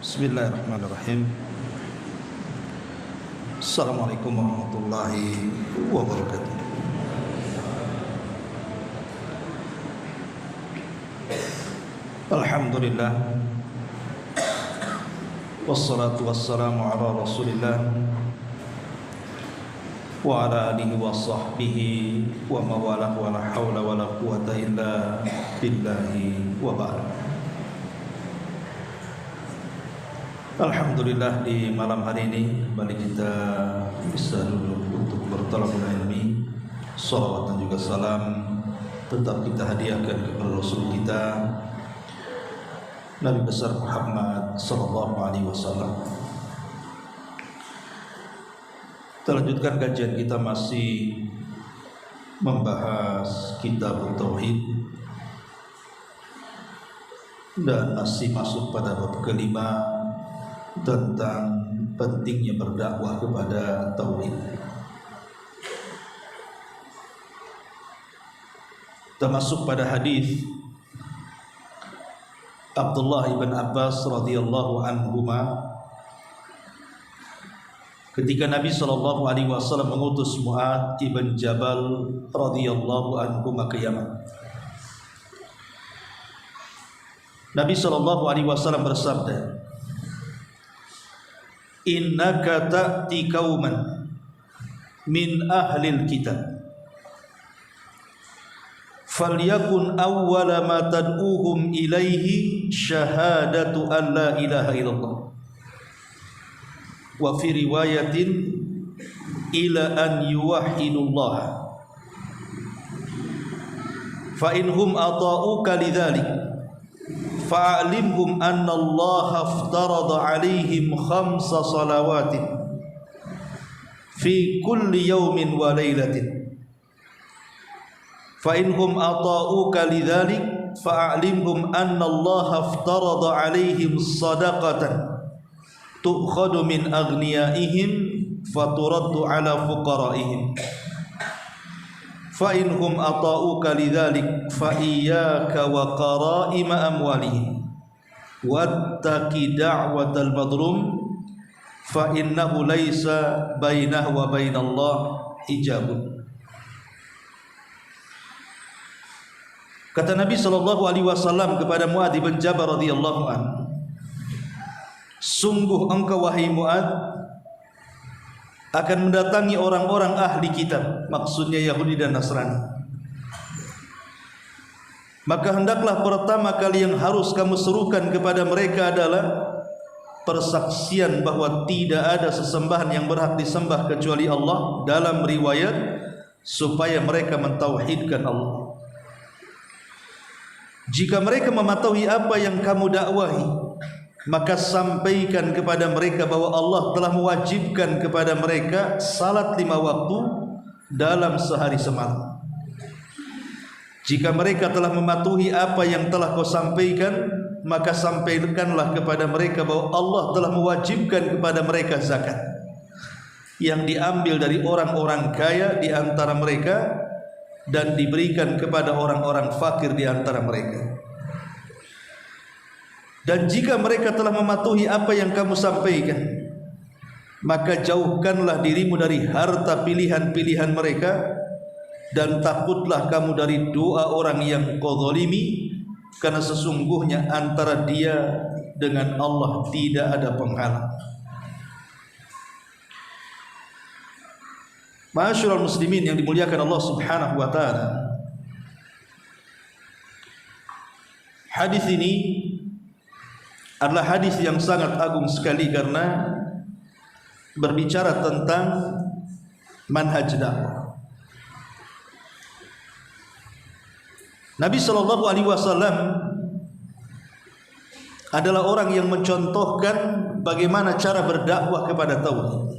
Bismillahirrahmanirrahim. Assalamualaikum warahmatullahi wabarakatuh. Alhamdulillah, wassalatu wassalamu ala rasulillah wa ala alihi wa sahbihi wa mawalah wa la hawla wa la quwata illa billahi wa ba'd. Alhamdulillah, di malam hari ini kembali kita bisa duduk untuk bertalabul ilmi. Salawat dan juga salam tetap kita hadiahkan kepada Rasul kita Nabi besar Muhammad sallallahu alaihi wasallam. Kita lanjutkan kajian kita, masih membahas kitab tauhid dan masih masuk pada bab kelima tentang pentingnya berdakwah kepada tauhid. Kita masuk pada hadis Abdullah ibn Abbas radhiyallahu anhuma ketika Nabi sallallahu alaihi wasallam mengutus Mu'adz ibn Jabal radhiyallahu anhuma ke Yaman. Nabi sallallahu alaihi wasallam bersabda, innaka ta'ti qauman min ahlil kitab falyakun awwala ma tad'uhum ilaihi syahadatu an la ilaha illallah wa fi riwayatin ila an yuwahhidullah fa inhum ata'uka lidzalik fa'alimhum anna Allah aftarada alaihim khamsa salawatin fi kulli yawmin wa laylatin fa inhum ata'uka lidzalik fa'alimhum anna Allah aftarada alaihim sadaqatan tu'khadu min aghniyaihim faturaddu ala fuqaraihim fa inhum ata'uka lidzalik fa iyyaka wa qara'ima amwalihim wattaqi da'watal madlum fa innahu laisa bainahu wa bainallah hijabun. Kata Nabi sallallahu alaihi wasallam kepada Mu'adz bin Jabal radhiyallahu anhu, sungguh engkau wahai Mu'adz akan mendatangi orang-orang ahli kitab, maksudnya Yahudi dan Nasrani. Maka hendaklah pertama kali yang harus kamu serukan kepada mereka adalah persaksian bahwa tidak ada sesembahan yang berhak disembah kecuali Allah, dalam riwayat supaya mereka mentauhidkan Allah. Jika mereka mematuhi apa yang kamu dakwahi, maka sampaikan kepada mereka bahwa Allah telah mewajibkan kepada mereka salat 5 waktu dalam sehari semalam. Jika mereka telah mematuhi apa yang telah kau sampaikan, maka sampaikanlah kepada mereka bahwa Allah telah mewajibkan kepada mereka zakat yang diambil dari orang-orang kaya di antara mereka dan diberikan kepada orang-orang fakir di antara mereka. Dan jika mereka telah mematuhi apa yang kamu sampaikan, maka jauhkanlah dirimu dari harta pilihan-pilihan mereka, dan takutlah kamu dari doa orang yang kau zalimi, karena sesungguhnya antara dia dengan Allah tidak ada penghalang. Ma'asyiral muslimin yang dimuliakan Allah Subhanahu wa taala, hadis ini adalah hadis yang sangat agung sekali karena berbicara tentang manhaj dakwah. Nabi sallallahu alaihi wasallam adalah orang yang mencontohkan bagaimana cara berdakwah kepada tauhid.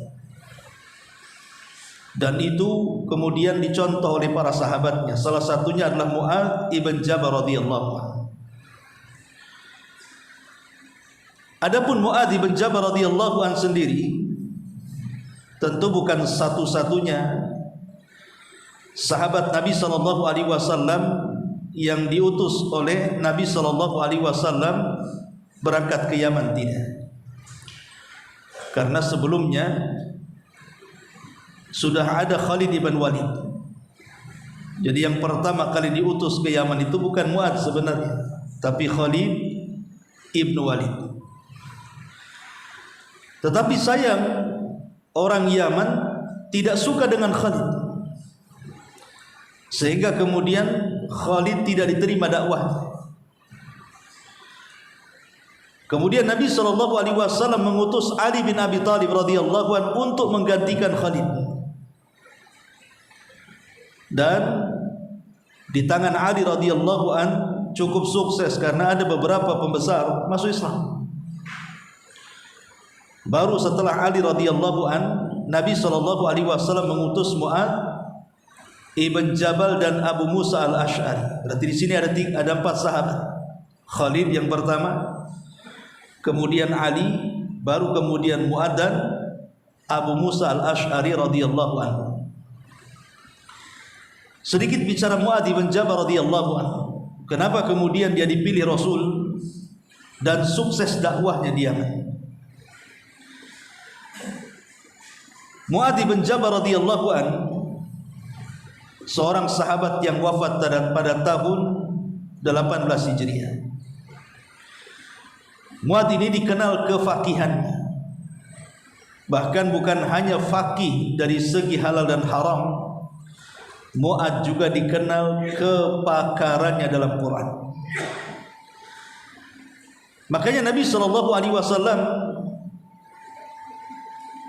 Dan itu kemudian dicontoh oleh para sahabatnya. Salah satunya adalah Mu'adz ibn Jabal radhiyallahu anhu. Adapun Mu'adz ibn Jabal radhiyallahu anhu sendiri tentu bukan satu-satunya sahabat Nabi sallallahu alaihi wasallam yang diutus oleh Nabi sallallahu alaihi wasallam berangkat ke Yaman, tidak. Karena sebelumnya sudah ada Khalid ibn Walid. Jadi yang pertama kali diutus ke Yaman itu bukan Mu'adz sebenarnya, tapi Khalid ibn Walid. Tetapi sayang, orang Yaman tidak suka dengan Khalid, sehingga kemudian Khalid tidak diterima dakwah. Kemudian Nabi SAW mengutus Ali bin Abi Thalib radhiyallahu anhu untuk menggantikan Khalid. Dan di tangan Ali radhiyallahu anhu cukup sukses karena ada beberapa pembesar masuk Islam. Baru setelah Ali radhiyallahu anhu, Nabi SAW mengutus Mu'adz ibn Jabal dan Abu Musa al-Ash'ari. Berarti di sini ada 4 sahabat. Khalid yang pertama, kemudian Ali, baru kemudian Mu'adz dan Abu Musa al-Ash'ari radhiyallahu anhu. Sedikit bicara Mu'adz bin Jabal radhiyallahu anhu. Kenapa kemudian dia dipilih Rasul dan sukses dakwahnya di Yaman? Mu'adz bin Jabal radhiyallahu anhu seorang sahabat yang wafat pada tahun 18 Hijriah. Mu'adz ini dikenal kefakihannya. Bahkan bukan hanya faqih dari segi halal dan haram, Mu'adz juga dikenal kepakarannya dalam Quran. Makanya Nabi SAW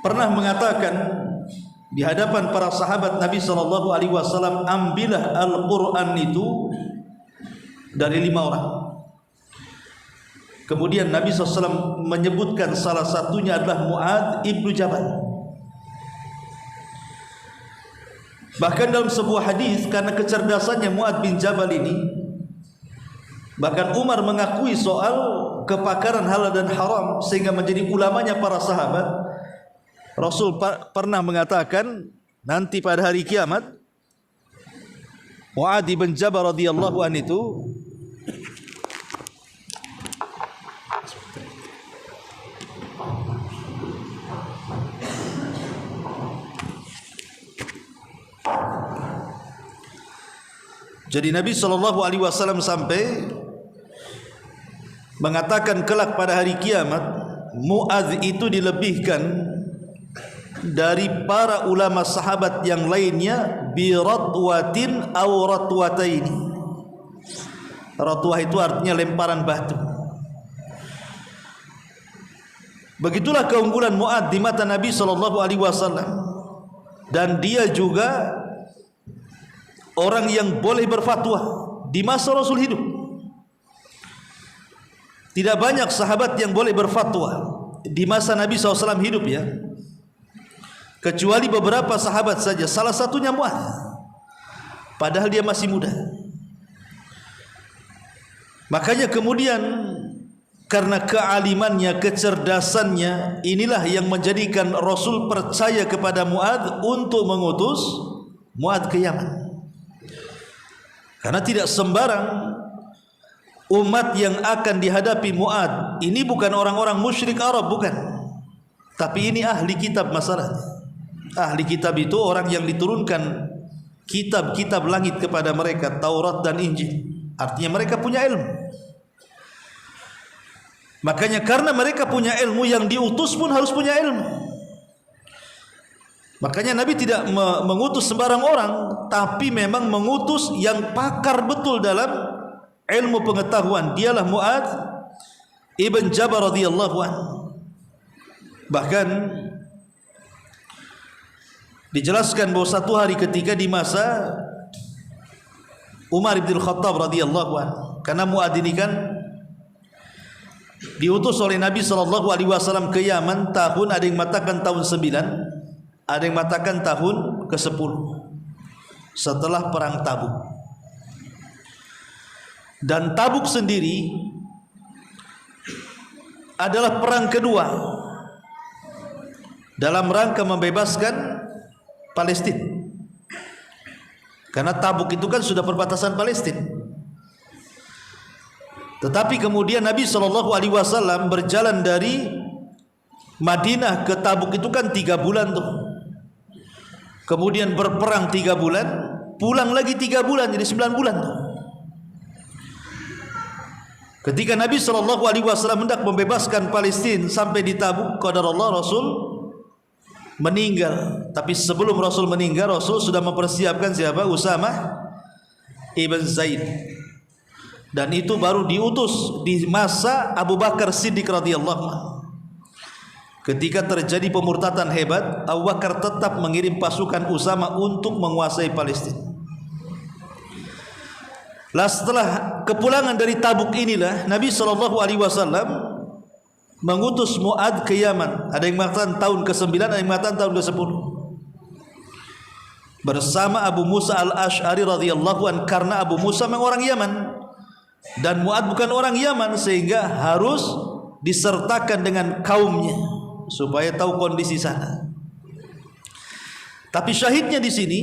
pernah mengatakan di hadapan para sahabat Nabi SAW, ambillah Al-Quran itu dari 5 orang. Kemudian Nabi SAW menyebutkan salah satunya adalah Mu'adz ibnu Jabal. Bahkan dalam sebuah hadis, karena kecerdasannya Mu'adz bin Jabal ini, bahkan Umar mengakui soal kepakaran halal dan haram sehingga menjadi ulamanya para sahabat. Rasul pernah mengatakan nanti pada hari kiamat Mu'adz bin Jabal radhiyallahu anhu itu jadi Nabi SAW sampai mengatakan kelak pada hari kiamat Mu'adz itu dilebihkan dari para ulama sahabat yang lainnya bi ratwatin aw ratwataini. Ratwah itu artinya lemparan batu. Begitulah keunggulan Mu'adz di mata Nabi SAW. Dan dia juga orang yang boleh berfatwa di masa Rasul hidup. Tidak banyak sahabat yang boleh berfatwa di masa Nabi SAW hidup ya, kecuali beberapa sahabat saja. Salah satunya Mu'adz, padahal dia masih muda. Makanya kemudian karena kealimannya, kecerdasannya, inilah yang menjadikan Rasul percaya kepada Mu'adz untuk mengutus Mu'adz ke Yaman. Karena tidak sembarang umat yang akan dihadapi Mu'adz ini bukan orang-orang musyrik Arab, bukan. Tapi ini ahli kitab masalahnya. Ahli kitab itu orang yang diturunkan kitab-kitab langit kepada mereka, Taurat dan Injil. Artinya mereka punya ilmu. Makanya karena mereka punya ilmu, yang diutus pun harus punya ilmu. Makanya Nabi tidak mengutus sembarang orang, tapi memang mengutus yang pakar betul dalam ilmu pengetahuan. Dialah Mu'adz ibn Jabal radhiyallahu anhu. Bahkan dijelaskan bahwa satu hari ketika di masa Umar bin Khattab radhiyallahu anhu, karena Mu'adz ini kan diutus oleh Nabi SAW ke Yaman tahun, ada yang mengatakan tahun 9, ada yang mengatakan tahun ke-10 setelah perang Tabuk. Dan Tabuk sendiri adalah perang kedua dalam rangka membebaskan Palestina. Karena Tabuk itu kan sudah perbatasan Palestina. Tetapi kemudian Nabi SAW berjalan dari Madinah ke Tabuk itu kan 3 bulan tuh. Kemudian berperang 3 bulan, pulang lagi 3 bulan, jadi 9 bulan tuh. Ketika Nabi SAW hendak membebaskan Palestina sampai di Tabuk, qadarullah Rasul meninggal. Tapi sebelum Rasul meninggal, Rasul sudah mempersiapkan siapa? Usamah ibn Zaid. Dan itu baru diutus di masa Abu Bakar Siddiq radhiyallahu anhu. Ketika terjadi pemurtadan hebat, Abu Bakar tetap mengirim pasukan Usama untuk menguasai Palestina. Lah setelah kepulangan dari Tabuk inilah Nabi SAW mengutus Mu'ad ke Yaman. Ada yang mengatakan tahun ke-9, ada yang mengatakan tahun ke-10. Bersama Abu Musa al-Ash'ari radhiyallahu anhu, karena Abu Musa memang orang Yaman dan Mu'ad bukan orang Yaman, sehingga harus disertakan dengan kaumnya supaya tahu kondisi sana. Tapi syahidnya di sini,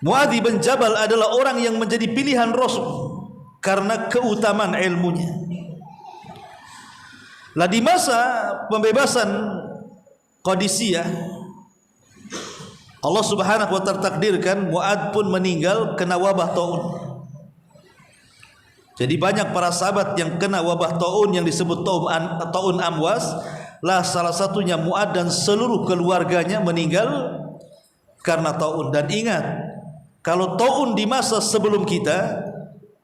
Mu'adz bin Jabal adalah orang yang menjadi pilihan Rasul karena keutamaan ilmunya. Lah di masa pembebasan Qadisiyah, Allah Subhanahu wa ta'ala takdirkan Mu'adz pun meninggal kena wabah taun. Jadi banyak para sahabat yang kena wabah taun yang disebut taun Amwas. Lah salah satunya Mu'adz dan seluruh keluarganya meninggal karena taun. Dan ingat, kalau taun di masa sebelum kita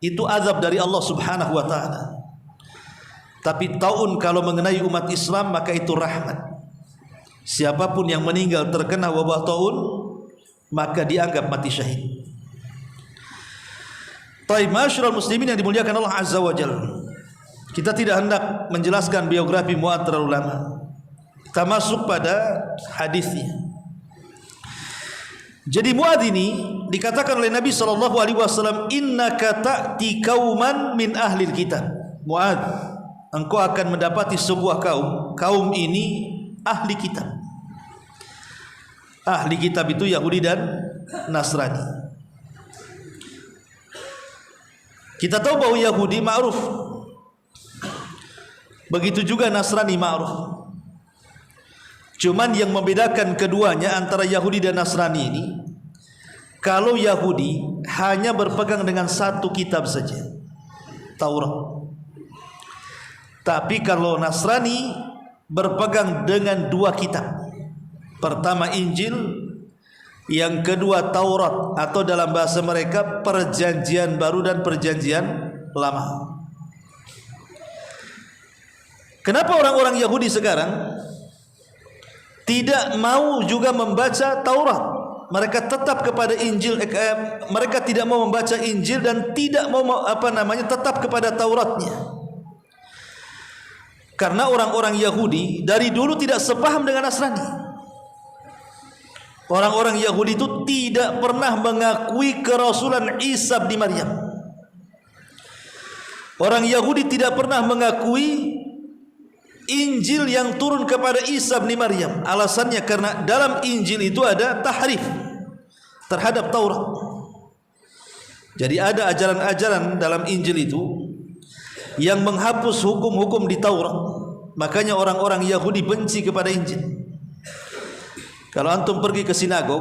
itu azab dari Allah Subhanahu wa ta'ala. Tapi taun kalau mengenai umat Islam maka itu rahmat. Siapapun yang meninggal terkena wabah taun maka dianggap mati syahid. Taib masyarul muslimin yang dimuliakan Allah Azza wa Jalla. Kita tidak hendak menjelaskan biografi Mu'adz terlalu lama. Kita masuk pada hadisnya. Jadi Mu'adz ini dikatakan oleh Nabi SAW, innaka ta'ti kauman min ahlil kitab. Mu'adz, engkau akan mendapati sebuah kaum. Kaum ini ahli kitab. Ahli kitab itu Yahudi dan Nasrani. Kita tahu bahwa Yahudi ma'ruf, begitu juga Nasrani ma'ruf. Cuman yang membedakan keduanya antara Yahudi dan Nasrani ini, kalau Yahudi hanya berpegang dengan satu kitab saja, Taurat. Tapi kalau Nasrani berpegang dengan 2 kitab. Pertama Injil, yang kedua Taurat, atau dalam bahasa mereka Perjanjian Baru dan Perjanjian Lama. Kenapa orang-orang Yahudi sekarang tidak mau juga membaca Taurat? Mereka tetap kepada Injil. Mereka tidak mau membaca Injil dan tidak mau tetap kepada Tauratnya. Karena orang-orang Yahudi dari dulu tidak sepaham dengan Nasrani. Orang-orang Yahudi itu tidak pernah mengakui kerasulan Isa bin Maryam. Orang Yahudi tidak pernah mengakui Injil yang turun kepada Isa bin Maryam. Alasannya karena dalam Injil itu ada tahrif terhadap Taurat. Jadi ada ajaran-ajaran dalam Injil itu yang menghapus hukum-hukum di Taurat. Makanya orang-orang Yahudi benci kepada Injil. Kalau antum pergi ke sinagog,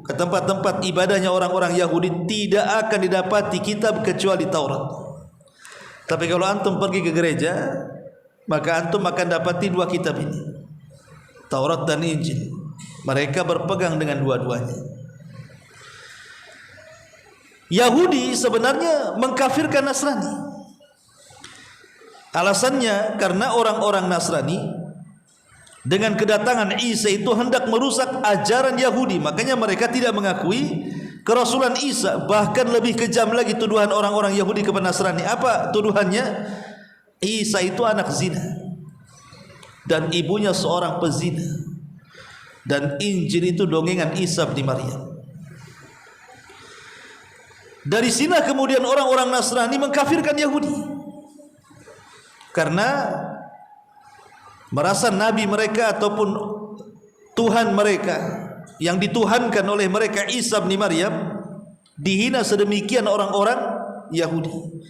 ke tempat-tempat ibadahnya orang-orang Yahudi, tidak akan didapati kitab kecuali Taurat. Tapi kalau antum pergi ke gereja, maka antum akan dapati 2 kitab ini, Taurat dan Injil. Mereka berpegang dengan dua-duanya. Yahudi sebenarnya mengkafirkan Nasrani. Alasannya karena orang-orang Nasrani dengan kedatangan Isa itu hendak merusak ajaran Yahudi. Makanya mereka tidak mengakui kerasulan Isa. Bahkan lebih kejam lagi tuduhan orang-orang Yahudi kepada Nasrani. Apa tuduhannya? Isa itu anak zina dan ibunya seorang pezina, dan Injil itu dongengan Isa bin Maryam. Dari sini kemudian orang-orang Nasrani mengkafirkan Yahudi karena merasa nabi mereka ataupun Tuhan mereka yang dituhankan oleh mereka Isa bin Maryam dihina sedemikian orang-orang Yahudi.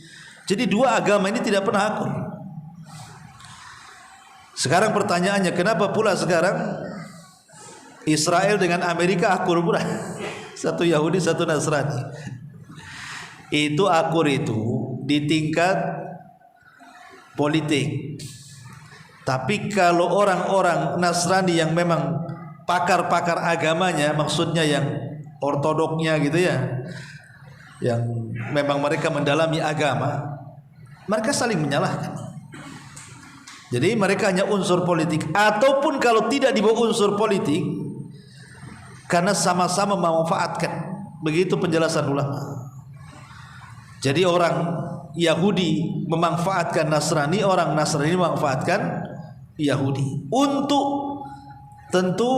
Jadi 2 agama ini tidak pernah akur. Sekarang pertanyaannya, kenapa pula sekarang Israel dengan Amerika akur pula? Satu Yahudi, satu Nasrani. Itu akur itu di tingkat politik. Tapi kalau orang-orang Nasrani yang memang pakar-pakar agamanya, maksudnya yang ortodoknya gitu ya, yang memang mereka mendalami agama, mereka saling menyalahkan. Jadi mereka hanya unsur politik, ataupun kalau tidak dibawa unsur politik, karena sama-sama memanfaatkan. Begitu penjelasan ulama. Jadi orang Yahudi memanfaatkan Nasrani, orang Nasrani memanfaatkan Yahudi untuk tentu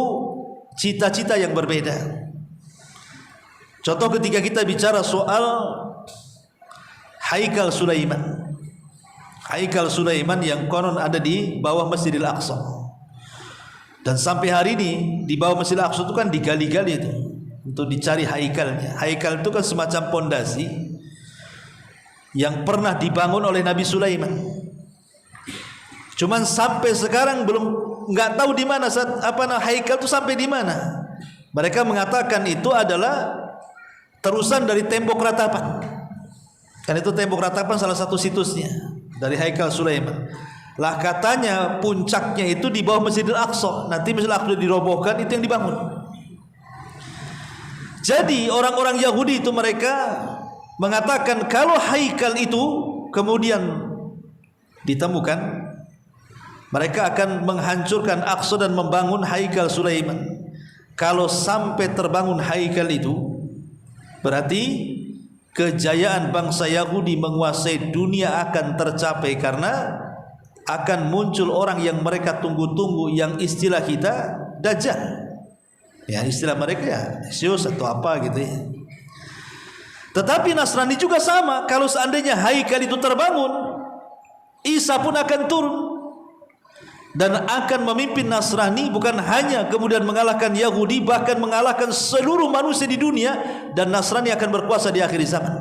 cita-cita yang berbeda. Contoh ketika kita bicara soal Haikal Sulaiman. Haikal Sulaiman yang konon ada di bawah Masjidil Aqsa. Dan sampai hari ini di bawah Masjidil Aqsa itu kan digali-gali itu untuk dicari haikalnya. Haikal itu kan semacam pondasi yang pernah dibangun oleh Nabi Sulaiman. Cuman sampai sekarang belum, nggak tahu di mana haikal itu sampai di mana. Mereka mengatakan itu adalah terusan dari tembok ratapan. Kan itu tembok ratapan salah satu situsnya dari Haikal Sulaiman. Lah katanya puncaknya itu di bawah Masjidil Aqsa. Nanti Masjidil Aqsa dirobohkan, itu yang dibangun. Jadi orang-orang Yahudi itu mereka mengatakan kalau haikal itu kemudian ditemukan, mereka akan menghancurkan Aqsa dan membangun Haikal Sulaiman. Kalau sampai terbangun haikal itu, berarti kejayaan bangsa Yahudi menguasai dunia akan tercapai, karena akan muncul orang yang mereka tunggu-tunggu, yang istilah kita Dajjal. Ya, istilah mereka ya Zeus atau apa gitu ya. Tetapi Nasrani juga sama. Kalau seandainya haikal itu terbangun, Isa pun akan turun dan akan memimpin Nasrani, bukan hanya kemudian mengalahkan Yahudi, bahkan mengalahkan seluruh manusia di dunia, dan Nasrani akan berkuasa di akhir zaman.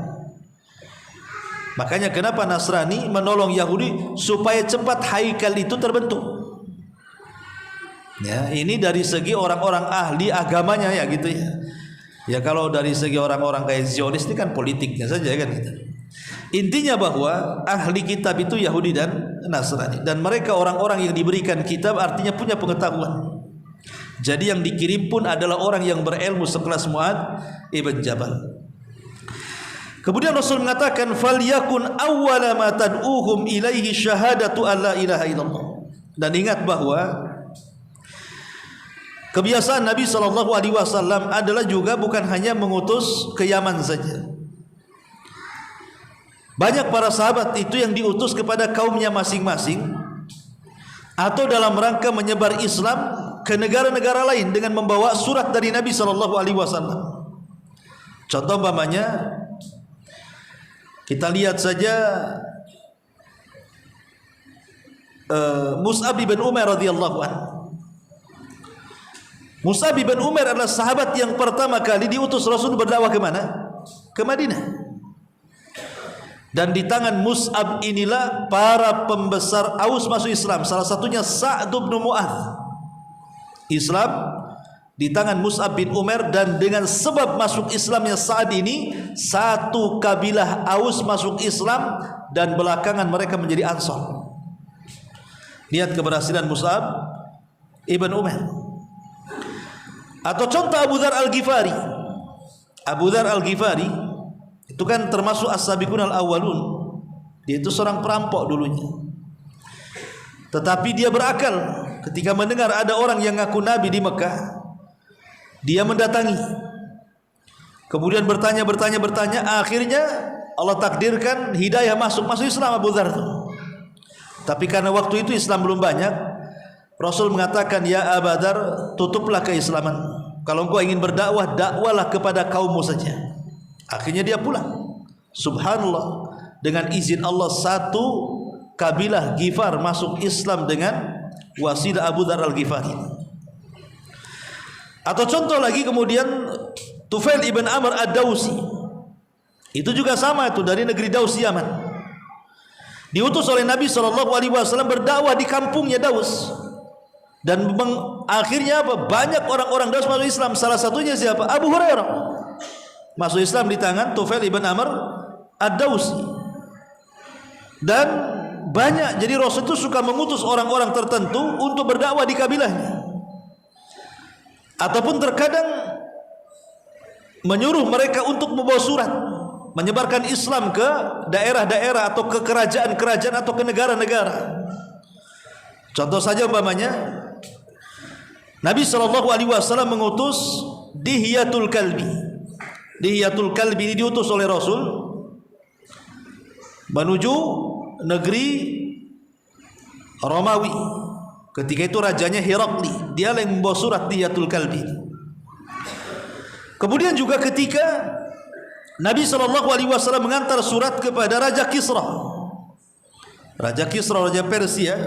Makanya kenapa Nasrani menolong Yahudi supaya cepat haikal itu terbentuk. Ya, ini dari segi orang-orang ahli agamanya ya gitu ya. Ya kalau dari segi orang-orang kayak Zionis ini kan politiknya saja kan gitu. Intinya bahwa ahli kitab itu Yahudi dan Nasrani, dan mereka orang-orang yang diberikan kitab artinya punya pengetahuan. Jadi yang dikirim pun adalah orang yang berilmu sekelas Mu'adz ibn Jabal. Kemudian Rasul mengatakan falyakun awwala ma tad'uhum ilaihi syahadatu alla ilaha illallah. Dan ingat bahwa kebiasaan Nabi SAW adalah juga bukan hanya mengutus ke Yaman saja. Banyak para sahabat itu yang diutus kepada kaumnya masing-masing, atau dalam rangka menyebar Islam ke negara-negara lain dengan membawa surat dari Nabi SAW. Contoh umpamanya, kita lihat saja Mus'ab bin Umar radhiyallahu anhu. Mus'ab bin Umar adalah sahabat yang pertama kali diutus Rasul berdakwah ke mana? Ke Madinah. Dan di tangan Mus'ab inilah para pembesar Aus masuk Islam. Salah satunya Sa'd bin Mu'adz. Islam di tangan Mus'ab bin Umar, dan dengan sebab masuk Islamnya Sa'd ini, satu kabilah Aus masuk Islam dan belakangan mereka menjadi Ansar. Lihat keberhasilan Mus'ab ibn Umar. Atau contoh Abu Dzar Al-Ghifari. Abu Dzar Al-Ghifari itu kan termasuk as-sabiqun al-awwalun. Dia itu seorang perampok dulunya. Tetapi dia berakal. Ketika mendengar ada orang yang ngaku nabi di Mekah, dia mendatangi. Kemudian bertanya. Akhirnya Allah takdirkan hidayah masuk Islam Abu Dzar itu. Tapi karena waktu itu Islam belum banyak, Rasul mengatakan, ya Abu Dzar, tutuplah keislaman. Kalau engkau ingin berdakwah, dakwalah kepada kaummu saja. Akhirnya dia pulang. Subhanallah, dengan izin Allah satu kabilah Ghifar masuk Islam dengan wasilah Abu Dzar Al-Ghifari. Atau contoh lagi kemudian Tufail ibn Amr ad-Dawsi. Itu juga sama, itu dari negeri Daus Yaman. diutus oleh Nabi SAW berdakwah di kampungnya Daus, dan akhirnya apa? Banyak orang-orang Daus masuk Islam. Salah satunya siapa? Abu Hurairah masuk Islam di tangan Tufail ibn Amr ad-Dausi. Dan banyak, jadi Rasul itu suka mengutus orang-orang tertentu untuk berdakwah di kabilahnya, ataupun terkadang menyuruh mereka untuk membawa surat menyebarkan Islam ke daerah-daerah atau ke kerajaan-kerajaan atau ke negara-negara. Contoh saja umpamanya Nabi SAW mengutus Dihyatul Kalbi. Dihyatul Kalbi ini diutus oleh Rasul menuju negeri Romawi. Ketika itu rajanya Herakli, dia yang membawa surat Dihyatul Kalbi. Kemudian juga ketika Nabi SAW mengantar surat kepada Raja Kisra, Raja Kisra, Raja Persia,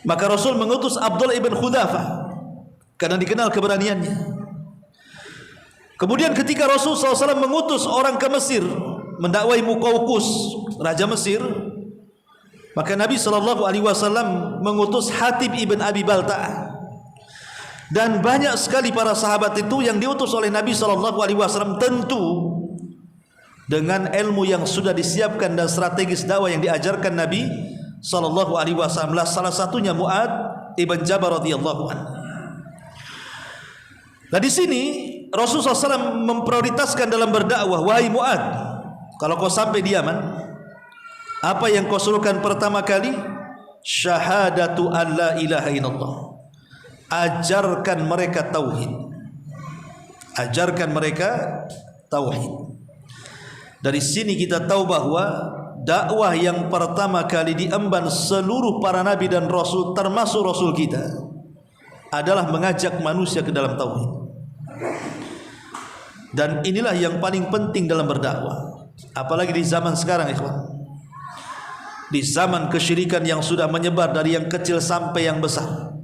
maka Rasul mengutus Abdullah ibn Khudzafah karena dikenal keberaniannya. Kemudian ketika Rasul SAW mengutus orang ke Mesir mendakwai Muqawqis, Raja Mesir, maka Nabi SAW mengutus Hatib ibn Abi Balta'ah. Dan banyak sekali para sahabat itu yang diutus oleh Nabi SAW, tentu dengan ilmu yang sudah disiapkan dan strategis dakwah yang diajarkan Nabi SAW. Salah satunya Mu'ad ibn Jabal radhiyallahu anhu. Nah di sini Rasulullah SAW memprioritaskan dalam berdakwah, wahai Mu'ad, kalau kau sampai di Yaman, apa yang kau suruhkan pertama kali? Syahadatu an la ilaha illallah. Ajarkan mereka tauhid. Ajarkan mereka tauhid. Dari sini kita tahu bahwa dakwah yang pertama kali diemban seluruh para nabi dan rasul, termasuk rasul kita, adalah mengajak manusia ke dalam tauhid. Dan inilah yang paling penting dalam berdakwah, apalagi di zaman sekarang, ikhwan. Di zaman kesyirikan yang sudah menyebar dari yang kecil sampai yang besar,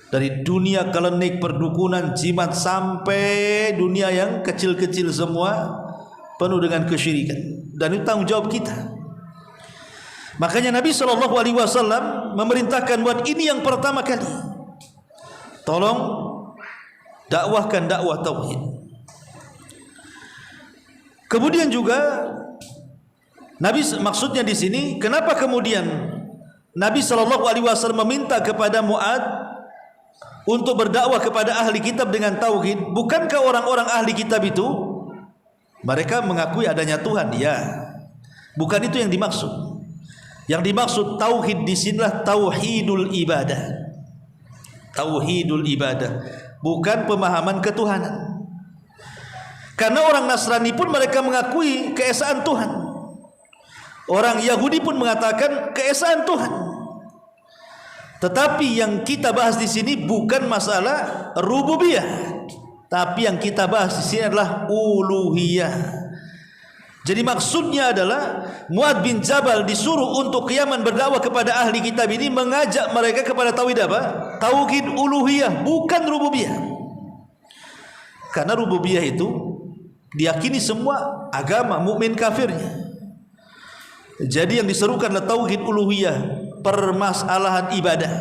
dari dunia kelenik, perdukunan, jimat, sampai dunia yang kecil-kecil semua penuh dengan kesyirikan. Dan itu tanggung jawab kita. Makanya Nabi SAW memerintahkan buat ini yang pertama kali, tolong dakwahkan dakwah tauhid. Kemudian juga Nabi, maksudnya di sini, kenapa kemudian Nabi SAW meminta kepada Mu'ad untuk berdakwah kepada ahli kitab dengan tauhid? Bukankah orang-orang ahli kitab itu mereka mengakui adanya Tuhan? Ya, bukan itu yang dimaksud. Yang dimaksud tauhid di sinilah tauhidul ibadah. Tauhidul ibadah, bukan pemahaman ketuhanan. Karena orang Nasrani pun mereka mengakui keesaan Tuhan. Orang Yahudi pun mengatakan keesaan Tuhan. Tetapi yang kita bahas di sini bukan masalah rububiyah, tapi yang kita bahas di sini adalah uluhiyah. Jadi maksudnya adalah Mu'ad bin Jabal disuruh untuk ke Yaman berdakwah kepada ahli kitab ini, mengajak mereka kepada tauhid apa? Tauhid uluhiyah, bukan rububiyah. Karena rububiyah itu diyakini semua agama, mukmin kafirnya. Jadi yang diserukan adalah tauhid uluhiyah, permasalahan ibadah.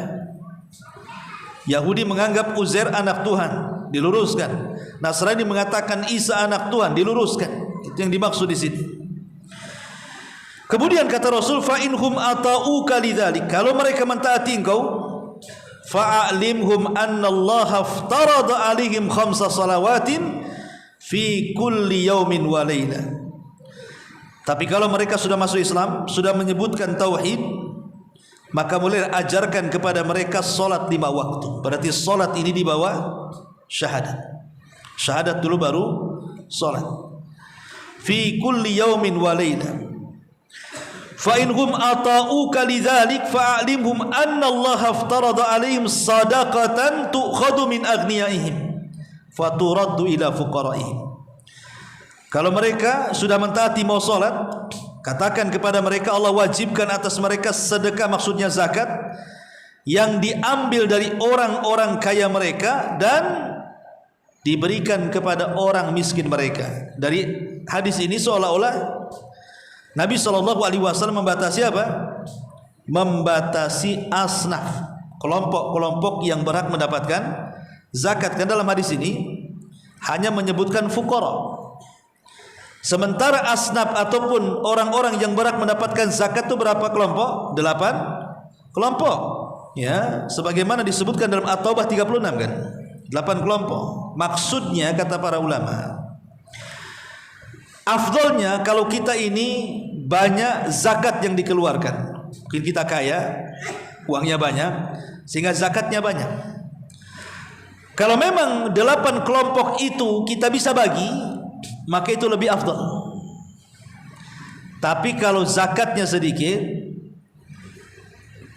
Yahudi menganggap Uzair anak Tuhan, diluruskan. Nasrani mengatakan Isa anak Tuhan, diluruskan. Itu yang dimaksud di sini. Kemudian kata Rasul, fa inhum ata'uka lidzalik, kalau mereka mentaati engkau, fa'alimhum anna Allah aftarada alaihim khamsa salawatin fi kulli yaumin wa lailah. Tapi kalau mereka sudah masuk Islam, sudah menyebutkan tauhid, maka mulai ajarkan kepada mereka solat 5 waktu. Berarti solat ini di bawah syahadat. Syahadat dulu baru solat. Fi kulli yaumin wa layla. Fa inhum ata'uka lidzalik fa'alimhum anna Allah aftarada alaihim sadaqatan tu'khadu min aghniyaihim faturaddu ila fuqaraihim. Kalau mereka sudah mentaati mau salat, katakan kepada mereka Allah wajibkan atas mereka sedekah, maksudnya zakat, yang diambil dari orang-orang kaya mereka dan diberikan kepada orang miskin mereka. Dari hadis ini seolah-olah Nabi SAW membatasi apa? Membatasi asnaf, kelompok-kelompok yang berhak mendapatkan zakat. Kan dalam hadis ini hanya menyebutkan fuqara. Sementara asnaf ataupun orang-orang yang berhak mendapatkan zakat itu berapa kelompok? 8 kelompok. Ya, sebagaimana disebutkan dalam At-Taubah 36 kan? 8 kelompok. Maksudnya kata para ulama, afdolnya kalau kita ini banyak zakat yang dikeluarkan. Mungkin kita kaya, uangnya banyak, sehingga zakatnya banyak. Kalau memang 8 kelompok itu kita bisa bagi, maka itu lebih afdal. Tapi kalau zakatnya sedikit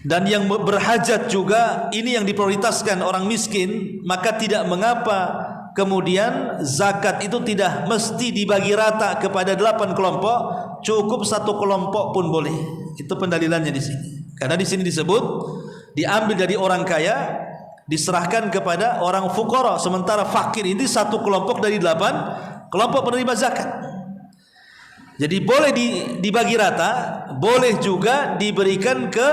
dan yang berhajat juga ini yang diprioritaskan orang miskin, maka tidak mengapa kemudian zakat itu tidak mesti dibagi rata kepada 8 kelompok, cukup 1 kelompok pun boleh. Itu pendalilannya di sini. Karena di sini disebut diambil dari orang kaya diserahkan kepada orang fuqara, sementara fakir ini 1 kelompok dari 8 kelompok penerima zakat. Jadi boleh dibagi rata, boleh juga diberikan ke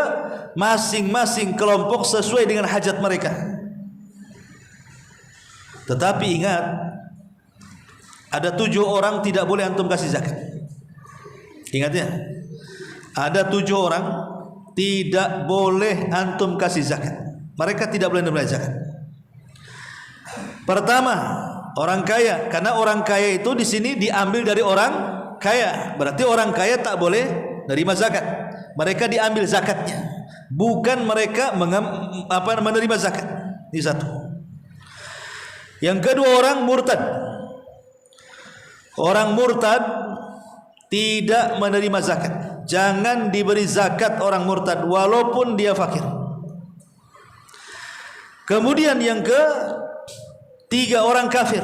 masing-masing kelompok sesuai dengan hajat mereka. Tetapi ingat, ada 7 orang tidak boleh antum kasih zakat. Ingat ya, ada 7 orang tidak boleh antum kasih zakat. Mereka tidak boleh menerima zakat. Pertama, orang kaya, karena orang kaya itu di sini diambil dari orang kaya. Berarti orang kaya tak boleh menerima zakat. Mereka diambil zakatnya, bukan mereka menerima zakat. Ini satu. Yang kedua, orang murtad. Orang murtad tidak menerima zakat. Jangan diberi zakat orang murtad walaupun dia fakir. Kemudian yang ketiga, orang kafir.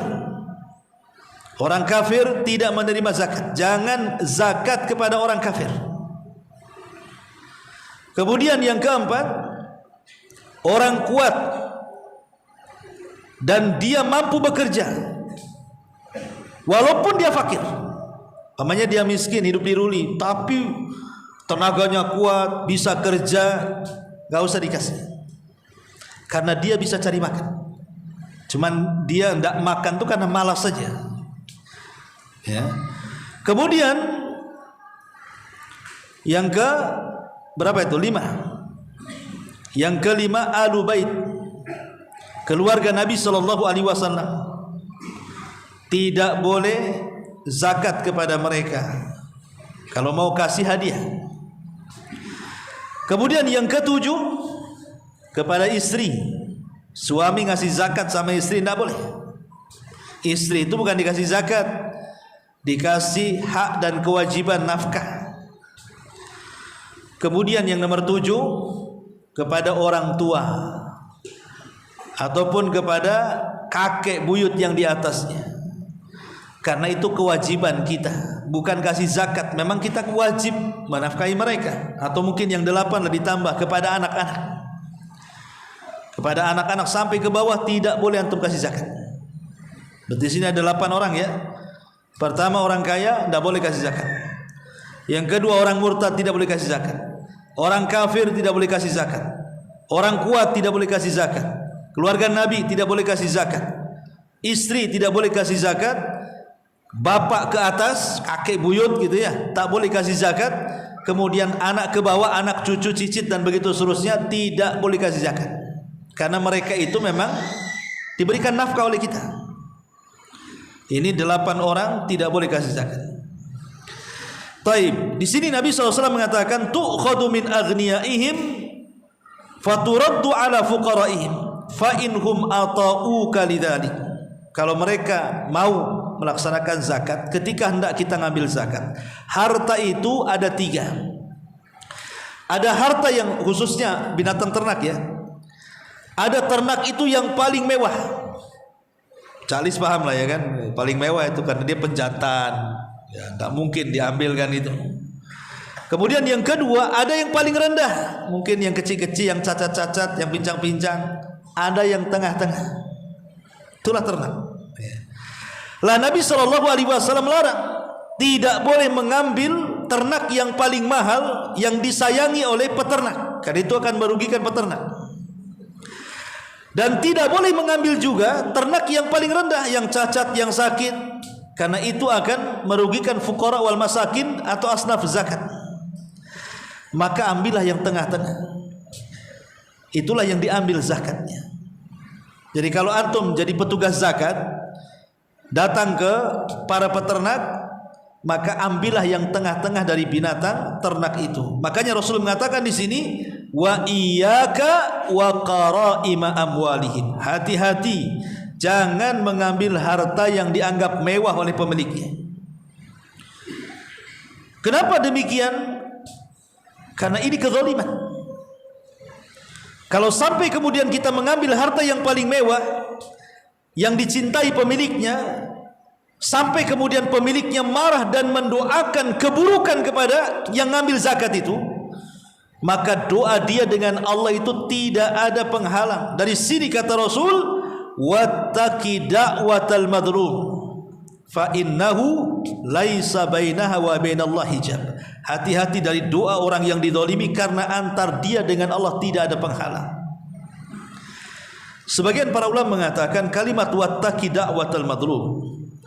Orang kafir tidak menerima zakat. Jangan zakat kepada orang kafir. Kemudian yang keempat, orang kuat dan dia mampu bekerja walaupun dia fakir. Namanya dia miskin, hidup di ruli, tapi tenaganya kuat, bisa kerja, gak usah dikasih. Karena dia bisa cari makan. Cuman dia tidak makan itu karena malas saja. Ya. Kemudian yang ke berapa itu? 5. Yang kelima, Ahlul Bait, keluarga Nabi SAW. Tidak boleh zakat kepada mereka kalau mau kasih hadiah. Kemudian yang ke-7, kepada istri. Suami ngasih zakat sama istri tidak boleh. Istri itu bukan dikasih zakat, dikasih hak dan kewajiban nafkah. Kemudian yang nomor 7, kepada orang tua ataupun kepada kakek buyut yang di atasnya. Karena itu kewajiban kita, bukan kasih zakat. Memang kita wajib menafkahi mereka. Atau mungkin yang 8 lebih tambah, kepada anak-anak. Kepada anak-anak sampai ke bawah tidak boleh antum kasih zakat. Berarti sini ada 8 orang ya. Pertama, orang kaya tidak boleh kasih zakat. Yang kedua, orang murtad tidak boleh kasih zakat. Orang kafir tidak boleh kasih zakat. Orang kuat tidak boleh kasih zakat. Keluarga Nabi tidak boleh kasih zakat. Istri tidak boleh kasih zakat. Bapak ke atas, kakek buyut gitu ya, tak boleh kasih zakat. Kemudian anak ke bawah, anak cucu cicit dan begitu seterusnya tidak boleh kasih zakat. Karena mereka itu memang diberikan nafkah oleh kita. Ini 8 orang tidak boleh kasih zakat. Taib. Di sini Nabi SAW mengatakan, tu'khadu min aghniyaihim faturaddu ala fuqaraihim fa inhum ata'uka lidzalik. Kalau mereka mau melaksanakan zakat, ketika hendak kita ngambil zakat, harta itu ada 3. Ada harta yang khususnya binatang ternak ya. Ada ternak itu yang paling mewah. Calis paham lah ya kan, paling mewah itu karena dia penjantan, ya tak mungkin diambilkan itu. Kemudian yang kedua, ada yang paling rendah, mungkin yang kecil-kecil, yang cacat-cacat, yang pincang-pincang. Ada yang tengah-tengah. Itulah ternak. Lah Nabi SAW melarang, tidak boleh mengambil ternak yang paling mahal yang disayangi oleh peternak, karena itu akan merugikan peternak. Dan tidak boleh mengambil juga ternak yang paling rendah, yang cacat, yang sakit, karena itu akan merugikan fuqara wal masakin atau asnaf zakat. Maka ambillah yang tengah-tengah, itulah yang diambil zakatnya. Jadi kalau antum jadi petugas zakat, datang ke para peternak, maka ambillah yang tengah-tengah dari binatang ternak itu. Makanya Rasul mengatakan di sini, wa iyyaka wa qaraima amwalihim. Hati-hati, jangan mengambil harta yang dianggap mewah oleh pemiliknya. Kenapa demikian? Karena ini kezaliman. Kalau sampai kemudian kita mengambil harta yang paling mewah, yang dicintai pemiliknya, sampai kemudian pemiliknya marah dan mendoakan keburukan kepada yang ngambil zakat itu, maka doa dia dengan Allah itu tidak ada penghalang. Dari sini kata Rasul, wattaqi da'watal madlum fa innahu laisa bainaha wa bainallahi hijab. Hati-hati dari doa orang yang dizalimi, karena antar dia dengan Allah tidak ada penghalang. Sebagian para ulama mengatakan kalimat wattaqi da'watal madlum,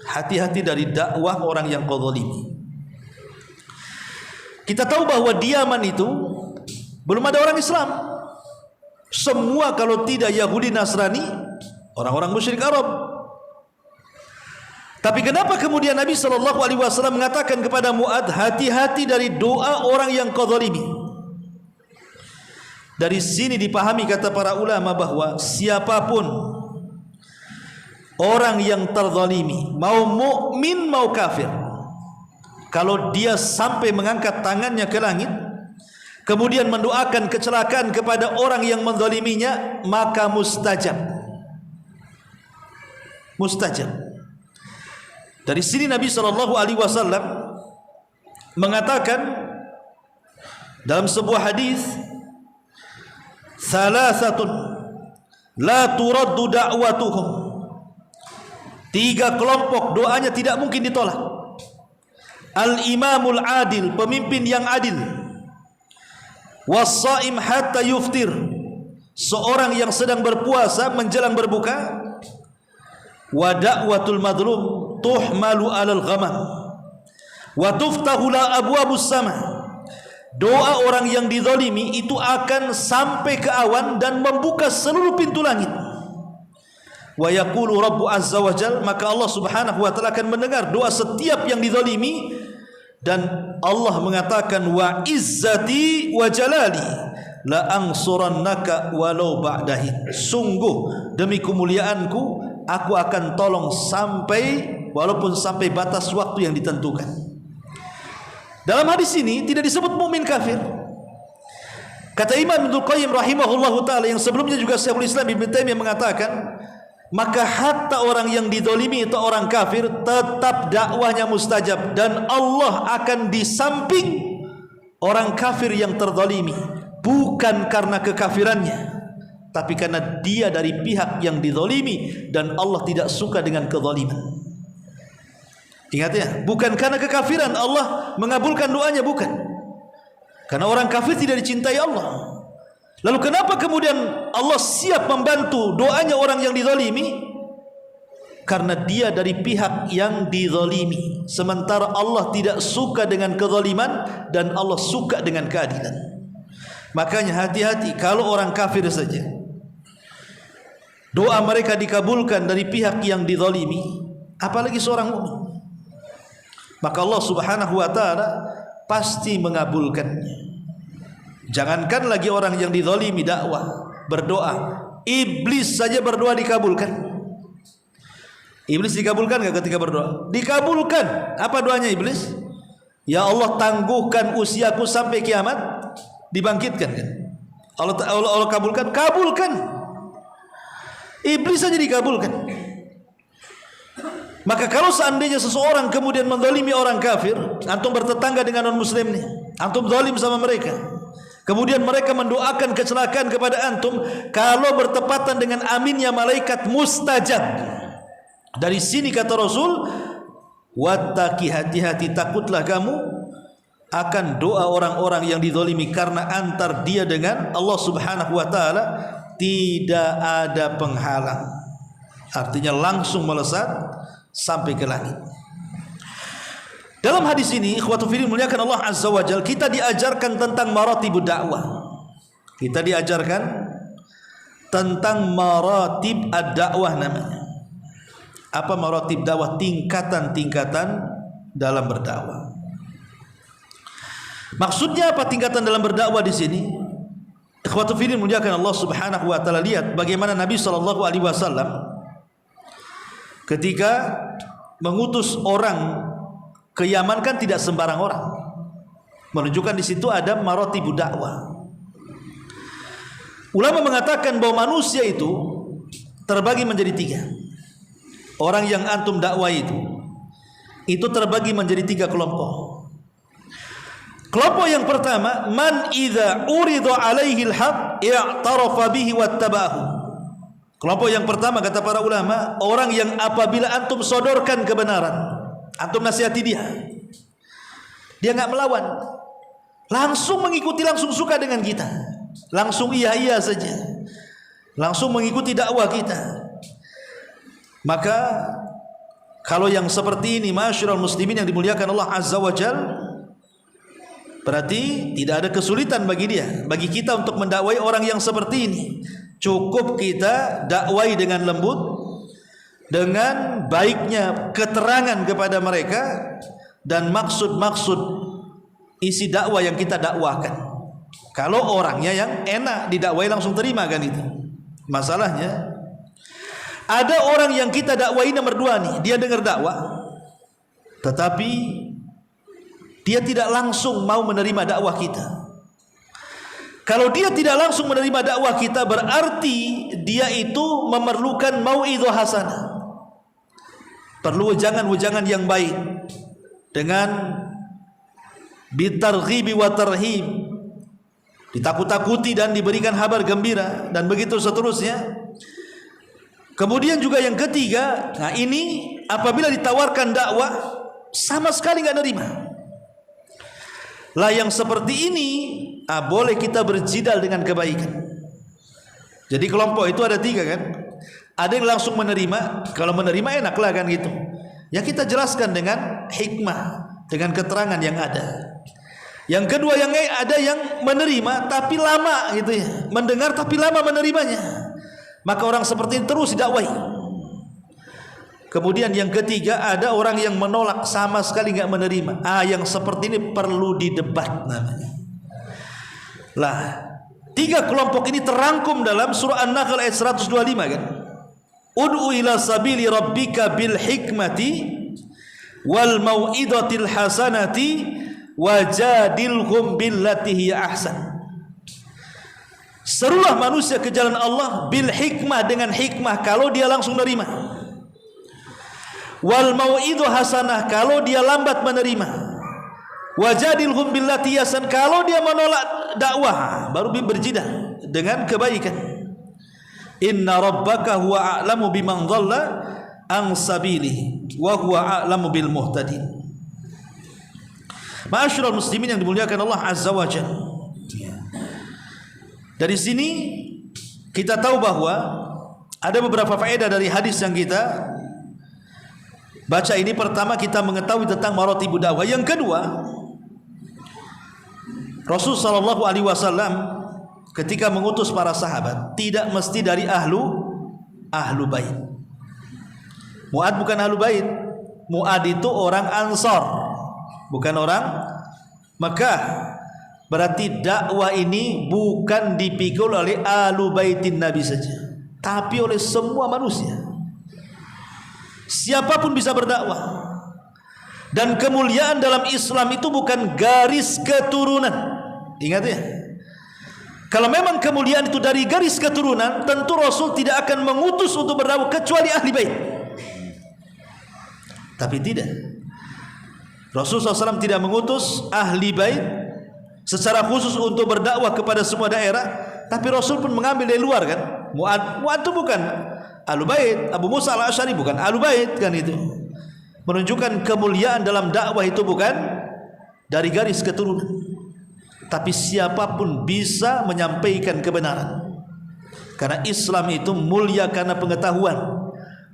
hati-hati dari dakwah orang yang kau zalimi. Kita tahu bahwa di Yaman itu belum ada orang Islam. Semua kalau tidak Yahudi Nasrani, orang-orang musyrik Arab. Tapi kenapa kemudian Nabi SAW mengatakan kepada Mu'adz, hati-hati dari doa orang yang kau zalimi? Dari sini dipahami kata para ulama bahwa siapapun orang yang terzalimi, mau mukmin mau kafir, kalau dia sampai mengangkat tangannya ke langit kemudian mendoakan kecelakaan kepada orang yang menzaliminya, maka mustajab. Mustajab. Dari sini Nabi SAW mengatakan dalam sebuah hadis, salasatun la turaddu da'watuhum. 3 kelompok doanya tidak mungkin ditolak. Al-imamul adil, pemimpin yang adil. Was-shaim hatta yuftir, seorang yang sedang berpuasa menjelang berbuka. Wa da'watul madlum tuhmalu 'alal ghamam wa tuftahu la abwabus sama. Doa orang yang dizalimi itu akan sampai ke awan dan membuka seluruh pintu langit. Wa yaqulu rabbu azza wa jal, maka Allah subhanahu wa ta'ala akan mendengar doa setiap yang dizalimi. Dan Allah mengatakan, wa izzati wa jalali la ansurannaka walau ba'dahin. Sungguh demi kemuliaanku, aku akan tolong walaupun sampai batas waktu yang ditentukan. Dalam hadis ini tidak disebut mukmin kafir. Kata Imam Ibnu Qayyim rahimahullahu taala, yang sebelumnya juga Syekhul Islam Ibnu Taimiyah mengatakan, maka hatta orang yang dizalimi itu orang kafir, tetap dakwahnya mustajab, dan Allah akan di samping orang kafir yang terzalimi, bukan karena kekafirannya, tapi karena dia dari pihak yang dizalimi dan Allah tidak suka dengan kezaliman. Ingat ya, bukan karena kekafiran Allah mengabulkan doanya, bukan. Karena orang kafir tidak dicintai Allah. Lalu kenapa kemudian Allah siap membantu doanya orang yang dizalimi? Karena dia dari pihak yang dizalimi, sementara Allah tidak suka dengan kezaliman dan Allah suka dengan keadilan. Makanya hati-hati kalau orang kafir saja doa mereka dikabulkan dari pihak yang dizalimi, apalagi seorang mukmin. Maka Allah subhanahu wa ta'ala pasti mengabulkannya. Jangankan lagi orang yang dizalimi dakwah, berdoa, iblis saja berdoa dikabulkan. Iblis dikabulkan enggak ketika berdoa? Dikabulkan. Apa doanya iblis? Ya Allah, tangguhkan usiaku sampai kiamat, dibangkitkan kan? Allah kabulkan, kabulkan. Iblis saja dikabulkan. Maka kalau seandainya seseorang kemudian menzalimi orang kafir, antum bertetangga dengan non muslim nih, antum zalim sama mereka, kemudian mereka mendoakan kecelakaan kepada antum, kalau bertepatan dengan aminnya malaikat, mustajab. Dari sini kata Rasul, wattaqi, hati-hati, takutlah kamu akan doa orang-orang yang dizalimi, karena antar dia dengan Allah Subhanahu wa taala tidak ada penghalang. Artinya langsung melesat sampai ke langit. Dalam hadis ini, ikhwatu fillah muliakan Allah Azza wa Jalla, kita diajarkan tentang maratibud dakwah. Kita diajarkan tentang maratib ad-dakwah namanya. Apa maratib dakwah? Tingkatan-tingkatan dalam berdakwah. Maksudnya apa tingkatan dalam berdakwah di sini? Ikhwatu fillah muliakan Allah Subhanahu wa taala, lihat bagaimana Nabi sallallahu alaihi wasallam ketika mengutus orang ke Yaman kan tidak sembarang orang. Menunjukkan di situ ada maratibud dakwah. Ulama mengatakan bahwa manusia itu terbagi menjadi 3. Orang yang antum dakwah itu terbagi menjadi 3 kelompok. Kelompok yang pertama, man idza urida alaihi alhaq i'tarafa bihi wattabahu. Kelompok yang pertama kata para ulama, orang yang apabila antum sodorkan kebenaran, antum nasihati dia nggak melawan, langsung mengikuti, langsung suka dengan kita, langsung iya saja, langsung mengikuti dakwah kita. Maka kalau yang seperti ini, ma'asyiral muslimin yang dimuliakan Allah Azza wa Jalla, berarti tidak ada kesulitan bagi dia, bagi kita untuk mendakwai orang yang seperti ini. Cukup kita dakwai dengan lembut, dengan baiknya keterangan kepada mereka, dan maksud-maksud isi dakwah yang kita dakwahkan. Kalau orangnya yang enak didakwai langsung terima kan itu. Masalahnya ada orang yang kita dakwai nomor 2 nih, dia dengar dakwah tetapi dia tidak langsung mau menerima dakwah kita. Kalau dia tidak langsung menerima dakwah kita, berarti dia itu memerlukan mau'izah hasanah, perlu wejangan-wejangan yang baik dengan bitarghibi wa tarhib, ditakut-takuti dan diberikan kabar gembira, dan begitu seterusnya. Kemudian juga yang ketiga, nah ini apabila ditawarkan dakwah sama sekali nggak nerima. Lah yang seperti ini boleh kita berjidal dengan kebaikan. Jadi kelompok itu ada 3 kan. Ada yang langsung menerima, kalau menerima enaklah kan gitu. Ya kita jelaskan dengan hikmah, dengan keterangan yang ada. Yang kedua yang ada yang menerima tapi lama gitu ya, mendengar tapi lama menerimanya. Maka orang seperti ini terus didakwai. Kemudian yang ketiga, ada orang yang menolak sama sekali nggak menerima. Yang seperti ini perlu didebat namanya. Lah, 3 kelompok ini terangkum dalam surah An-Nahl ayat 125 kan. Ud'u ila sabili rabbika bil hikmati wal mau'izatil hasanati wajadilhum billati hiya ahsan. Serulah manusia ke jalan Allah bil hikmah, dengan hikmah kalau dia langsung menerima. Wal mau'idhu hasanah kalau dia lambat menerima. Wajadilhum billati yasan kalau dia menolak dakwah, baru berjidah dengan kebaikan. Inna rabbaka huwa a'lamu biman dhalla an sabilihi wa huwa a'lamu bil muhtadin. Ma'asyiral muslimin yang dimuliakan Allah Azza wa Jalla. Dari sini kita tahu bahwa ada beberapa faedah dari hadis yang kita baca ini. Pertama, kita mengetahui tentang maratibud dakwah. Yang kedua, Rasul sallallahu alaihi wasallam ketika mengutus para sahabat tidak mesti dari ahlu bait. Mu'ad bukan ahlu bait. Mu'ad itu orang Ansar, bukan orang Mekah. Berarti dakwah ini bukan dipikul oleh ahlu baitin Nabi saja, tapi oleh semua manusia. Siapapun bisa berdakwah. Dan kemuliaan dalam Islam itu bukan garis keturunan. Ingat ya, kalau memang kemuliaan itu dari garis keturunan, tentu Rasul tidak akan mengutus untuk berdakwah kecuali ahli bait. Tapi tidak, Rasul SAW tidak mengutus ahli bait secara khusus untuk berdakwah kepada semua daerah. Tapi Rasul pun mengambil dari luar kan. Mu'ad itu bukan ahlu bait, Abu Musa al-Asy'ari bukan ahlu bait kan. Itu menunjukkan kemuliaan dalam dakwah itu bukan dari garis keturunan. Tapi siapapun bisa menyampaikan kebenaran. Karena Islam itu mulia karena pengetahuan,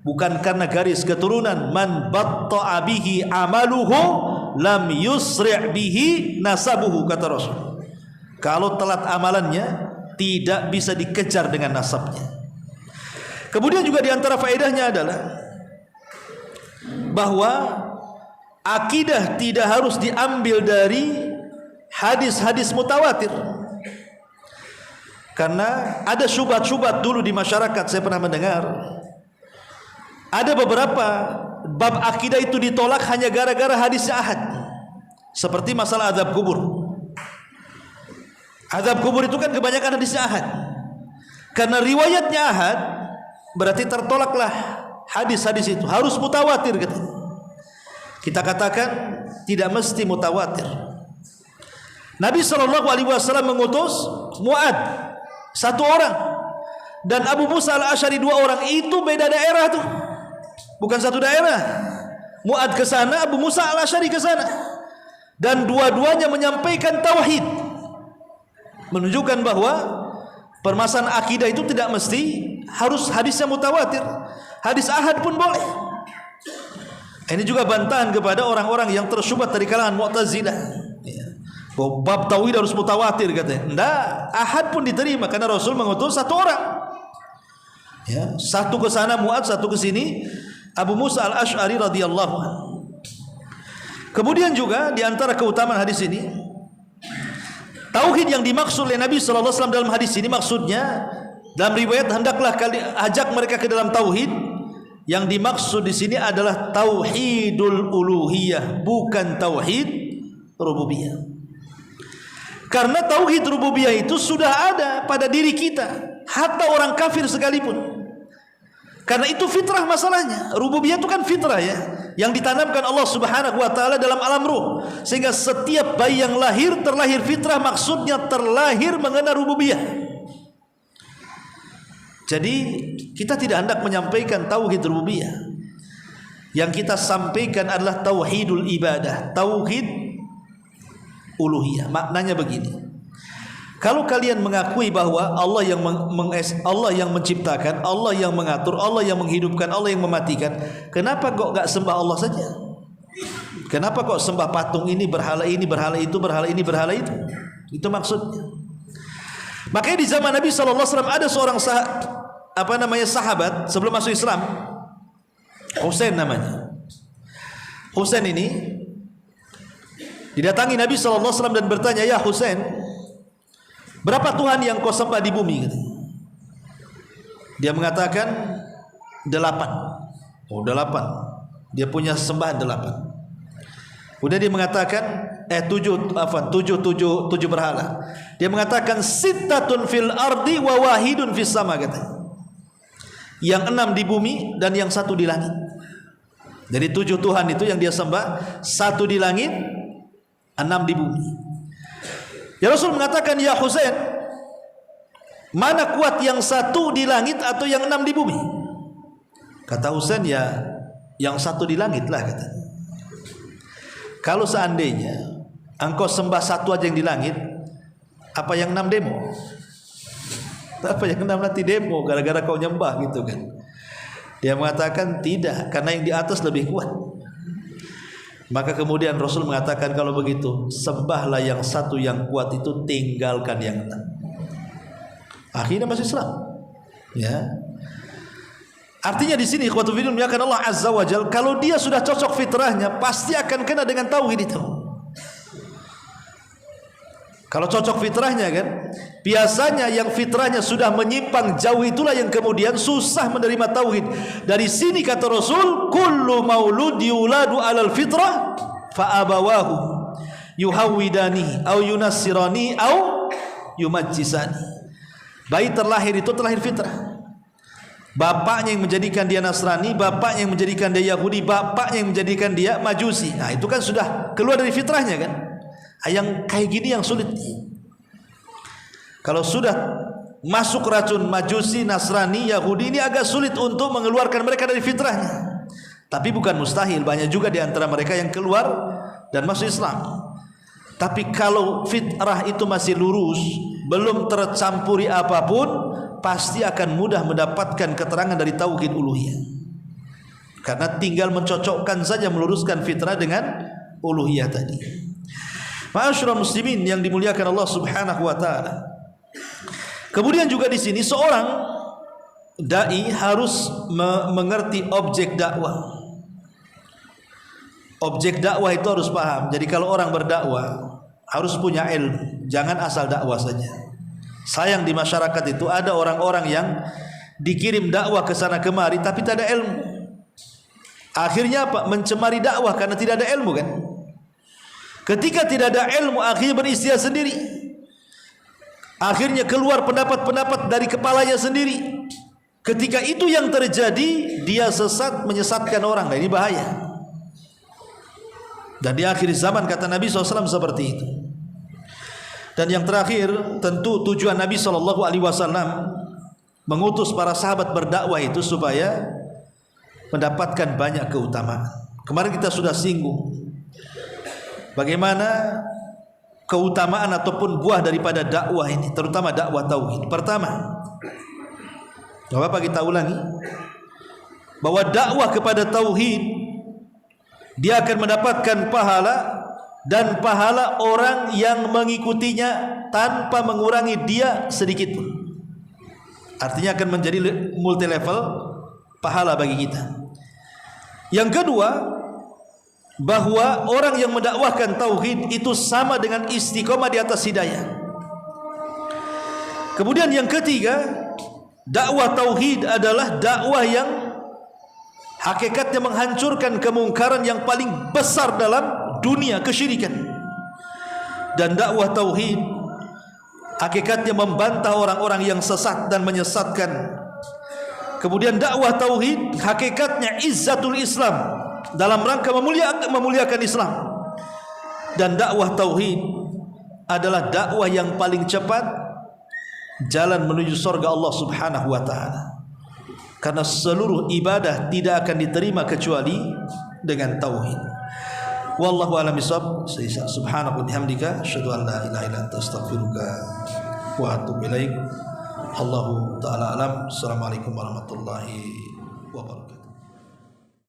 bukan karena garis keturunan. Man batta'a bihi amaluhu lam yusri' bihi nasabuhu, kata Rasul. Kalau telat amalannya, tidak bisa dikejar dengan nasabnya. Kemudian juga diantara faedahnya adalah bahwa akidah tidak harus diambil dari hadis-hadis mutawatir. Karena ada syubhat-syubhat dulu di masyarakat, saya pernah mendengar ada beberapa bab akidah itu ditolak hanya gara-gara hadisnya ahad. Seperti masalah azab kubur. Azab kubur itu kan kebanyakan hadisnya ahad. Karena riwayatnya ahad, berarti tertolaklah hadis-hadis itu, harus mutawatir gitu. Kita katakan tidak mesti mutawatir. Nabi SAW mengutus Mu'ad, satu orang, dan Abu Musa al-Asy'ari, dua orang. Itu beda daerah tuh, bukan satu daerah. Mu'ad ke sana, Abu Musa al-Asy'ari ke sana, dan dua-duanya menyampaikan tauhid, menunjukkan bahwa permasalahan akidah itu tidak mesti harus hadisnya mutawatir. Hadis ahad pun boleh. Ini juga bantahan kepada orang-orang yang tersyubhat dari kalangan Mu'tazilah. Bab tauhid harus mutawatir katanya. Enggak, ahad pun diterima karena Rasul mengutus satu orang. Ya, satu ke sana Mu'ad, satu ke sini Abu Musa al-Asy'ari radhiyallahu anhu. Kemudian juga di antara keutamaan hadis ini, tauhid yang dimaksud oleh Nabi sallallahu alaihi wasallam dalam hadis ini, maksudnya dalam riwayat hendaklah ajak mereka ke dalam tauhid. Yang dimaksud di sini adalah tauhidul uluhiyah, bukan tauhid rububiyah. Karena tauhid rububiyah itu sudah ada pada diri kita, hatta orang kafir sekalipun. Karena itu fitrah masalahnya. Rububiyah itu kan fitrah ya, yang ditanamkan Allah Subhanahu wa taala dalam alam ruh. Sehingga setiap bayi yang lahir terlahir fitrah, maksudnya terlahir mengenal rububiyah. Jadi kita tidak hendak menyampaikan tauhid rububiyah. Yang kita sampaikan adalah tauhidul ibadah, tauhid uluhiyah. Maknanya begini, kalau kalian mengakui bahwa Allah yang menciptakan, Allah yang mengatur, Allah yang menghidupkan, Allah yang mematikan, kenapa kok gak sembah Allah saja? Kenapa kok sembah patung ini, berhala itu, berhala ini, berhala itu? Itu maksudnya. Makanya di zaman Nabi SAW ada seorang sahabat sebelum masuk Islam, Husain namanya. Husain ini didatangi Nabi SAW dan bertanya, ya Husain, berapa Tuhan yang kau sembah di bumi? Dia mengatakan 8. Oh 8. Dia punya sembahan 8. Kemudian dia mengatakan 7 berhala. Dia mengatakan sittatun fil ardi wa wahidun fis sama, katanya. Yang 6 di bumi dan yang 1 di langit. Jadi 7 Tuhan itu yang dia sembah, 1 di langit, 6 di bumi. Ya Rasul mengatakan, ya Husain, mana kuat yang 1 di langit atau yang 6 di bumi? Kata Husain, ya yang 1 di langit lah, katanya. Kalau seandainya engkau sembah 1 aja yang di langit, apa yang 6 demo? Apa yang 6 nanti demo gara-gara kau nyembah gitu kan? Dia mengatakan tidak, karena yang di atas lebih kuat. Maka kemudian Rasul mengatakan, kalau begitu sembahlah yang 1 yang kuat itu, tinggalkan yang 6. Akhirnya masuk Islam. Ya. Artinya di sini ikhwatu fillah muliakan Allah Azza wa Jalla, kalau dia sudah cocok fitrahnya, pasti akan kena dengan tauhid itu. Kalau cocok fitrahnya kan, biasanya yang fitrahnya sudah menyimpang jauh itulah yang kemudian susah menerima tauhid. Dari sini kata Rasul, kullu maulud yuladu alal fitrah fa abawahu yuhawidani au yunassirani au yumajjisani. Bayi terlahir itu terlahir fitrah. Bapaknya yang menjadikan dia Nasrani, bapaknya yang menjadikan dia Yahudi, bapaknya yang menjadikan dia Majusi. Nah, itu kan sudah keluar dari fitrahnya kan. Yang kayak gini yang sulit. Kalau sudah masuk racun Majusi, Nasrani, Yahudi, ini agak sulit untuk mengeluarkan mereka dari fitrahnya. Tapi bukan mustahil, banyak juga di antara mereka yang keluar dan masuk Islam. Tapi kalau fitrah itu masih lurus, belum tercampuri apapun, pasti akan mudah mendapatkan keterangan dari tauhid uluhiyah. Karena tinggal mencocokkan saja, meluruskan fitrah dengan uluhiyah tadi. Ma'asyiral muslimin yang dimuliakan Allah Subhanahu wa taala. Kemudian juga di sini seorang dai harus mengerti objek dakwah. Objek dakwah itu harus paham. Jadi kalau orang berdakwah harus punya ilmu, jangan asal dakwah saja. Sayang di masyarakat itu ada orang-orang yang dikirim dakwah ke sana kemari tapi tidak ada ilmu. Akhirnya apa? Mencemari dakwah karena tidak ada ilmu kan? Ketika tidak ada ilmu, akhirnya beristihad sendiri. Akhirnya keluar pendapat-pendapat dari kepalanya sendiri. Ketika itu yang terjadi, dia sesat, menyesatkan orang. Nah, ini bahaya. Dan di akhir zaman kata Nabi SAW seperti itu. Dan yang terakhir, tentu tujuan Nabi SAW mengutus para sahabat berdakwah itu supaya mendapatkan banyak keutamaan. Kemarin kita sudah singgung bagaimana keutamaan ataupun buah daripada dakwah ini, terutama dakwah tauhid. Pertama, apa kita ulangi, bahwa dakwah kepada tauhid dia akan mendapatkan pahala, dan pahala orang yang mengikutinya tanpa mengurangi dia sedikit pun. Artinya akan menjadi multi level pahala bagi kita. Yang kedua, bahwa orang yang mendakwahkan tauhid itu sama dengan istiqomah di atas hidayah. Kemudian yang ketiga, dakwah tauhid adalah dakwah yang hakikatnya menghancurkan kemungkaran yang paling besar dalam dunia, kesyirikan. Dan dakwah tauhid hakikatnya membantah orang-orang yang sesat dan menyesatkan. Kemudian dakwah tauhid hakikatnya izzatul Islam, dalam rangka memuliakan Islam. Dan dakwah tauhid adalah dakwah yang paling cepat jalan menuju surga Allah Subhanahu wa taala. Karena seluruh ibadah tidak akan diterima kecuali dengan tauhid. Wallahu a'lam bishawab. Subhanaka wa bihamdika asyhadu an la ilaha illa anta astaghfiruka wa atubu ilaik. Allahu ta'ala alam. Assalamualaikum warahmatullahi wabarakatuh.